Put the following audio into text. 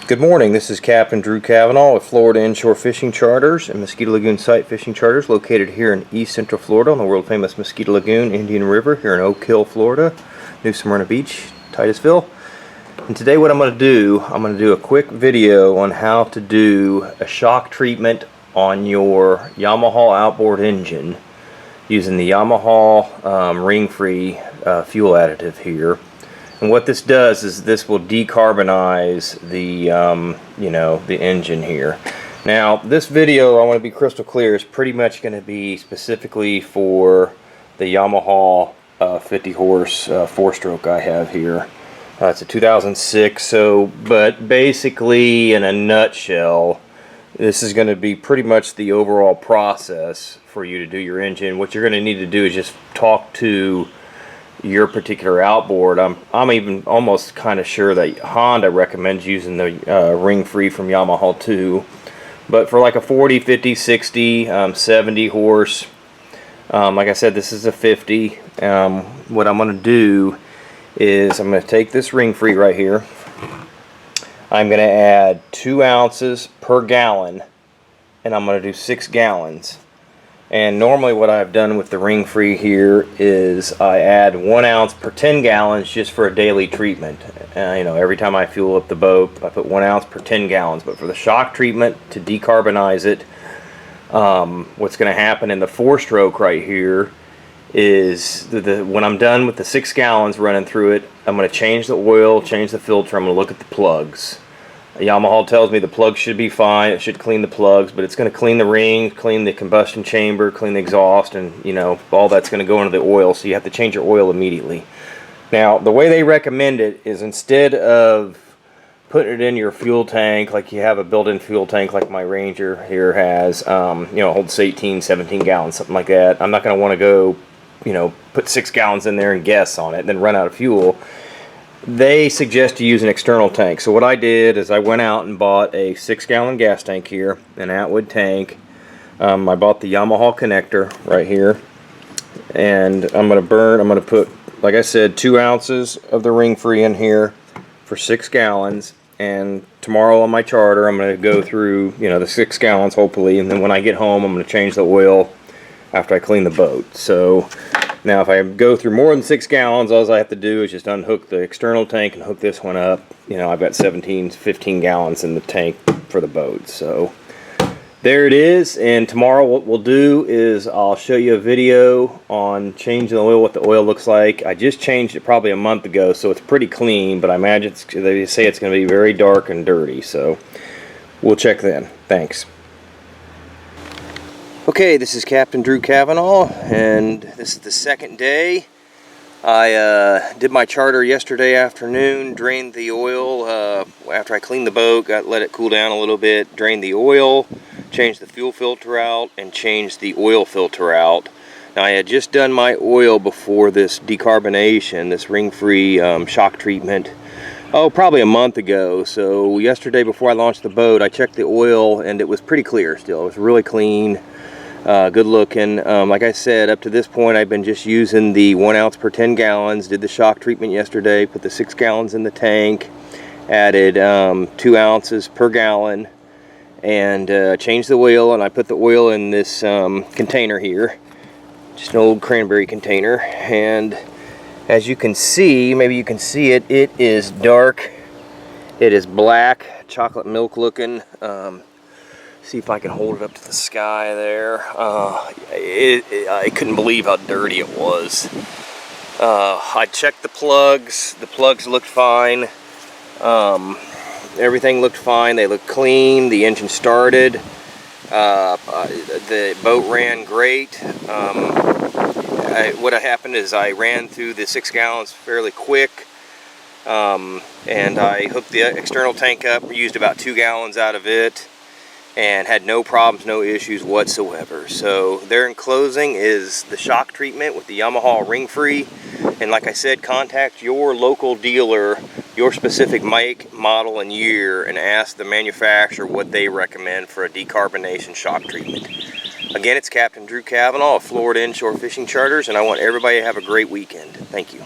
Good morning, this is Captain Drew Cavanaugh with Florida Inshore Fishing Charters and Mosquito Lagoon Site Fishing Charters located here in East Central Florida on the world famous Mosquito Lagoon, Indian River here in Oak Hill, Florida, New Smyrna Beach, Titusville. And today what I'm going to do a quick video on how to do a shock treatment on your Yamaha outboard engine using the Yamaha ring-free fuel additive here. And what this does is this will decarbonize the the engine here. Now this video, I want to be crystal clear, is pretty much going to be specifically for the Yamaha 50 horse 4-stroke I have here. It's a 2006, but basically in a nutshell, this is going to be pretty much the overall process for you to do your engine. What you're going to need to do is just talk to your particular outboard. I'm even almost kind of sure that Honda recommends using the ring free from Yamaha too, but for like a 40, 50, 60, 70 horse, like I said, this is a 50. What I'm going to do is I'm going to take this ring free right here. I'm going to add 2 ounces per gallon, and I'm going to do 6 gallons. And normally what I've done with the ring free here is I add 1 ounce per 10 gallons just for a daily treatment. Every time I fuel up the boat, I put 1 ounce per 10 gallons. But for the shock treatment to decarbonize it, what's going to happen in the 4-stroke right here is when I'm done with the 6 gallons running through it, I'm going to change the oil, change the filter. I'm going to look at the plugs. Yamaha tells me the plugs should be fine. It should clean the plugs, but it's going to clean the rings, clean the combustion chamber, clean the exhaust, and all that's going to go into the oil, so you have to change your oil immediately. Now the way they recommend it is, instead of putting it in your fuel tank like you have a built-in fuel tank like my Ranger here has, holds 18, 17 gallons, something like that. I'm not going to want to go put 6 gallons in there and guess on it and then run out of fuel. They suggest you use an external tank. So what I did is I went out and bought a 6-gallon gas tank here, an Atwood tank. I bought the Yamaha connector right here, and I'm going to put, like I said, 2 ounces of the ring free in here for 6 gallons. And tomorrow on my charter I'm going to go through the 6 gallons hopefully, and then when I get home I'm going to change the oil after I clean the boat. So now if I go through more than 6 gallons, all I have to do is just unhook the external tank and hook this one up. I've got 15 gallons in the tank for the boat. So there it is. And tomorrow what we'll do is I'll show you a video on changing the oil, what the oil looks like. I just changed it probably a month ago, so it's pretty clean, but I imagine they say it's going to be very dark and dirty. So we'll check then. Thanks. Okay, this is Captain Drew Cavanaugh, and this is the second day. I did my charter yesterday afternoon, drained the oil after I cleaned the boat, let it cool down a little bit, drained the oil, changed the fuel filter out, and changed the oil filter out. Now I had just done my oil before this decarbonation, this ring-free shock treatment, probably a month ago. So yesterday before I launched the boat, I checked the oil and it was pretty clear still. It was really clean. Good looking. Like I said, up to this point I've been just using the 1 ounce per 10 gallons. Did the shock treatment yesterday, put the 6 gallons in the tank, added 2 ounces per gallon, and changed the oil. And I put the oil in this container here, just an old cranberry container. And as you can see, maybe you can see it, it is dark. It is black, chocolate milk looking. See if I can hold it up to the sky there. I couldn't believe how dirty it was. I checked the plugs. The plugs looked fine. Everything looked fine. They looked clean. The engine started. The boat ran great. What happened is I ran through the 6 gallons fairly quick. And I hooked the external tank up, used about 2 gallons out of it, and had no problems, no issues whatsoever. So there in closing is the shock treatment with the Yamaha ring free. And like I said, contact your local dealer, your specific make, model, and year, and ask the manufacturer what they recommend for a decarbonation shock treatment. Again, it's Captain Drew Cavanaugh of Florida Inshore Fishing Charters, and I want everybody to have a great weekend. Thank you.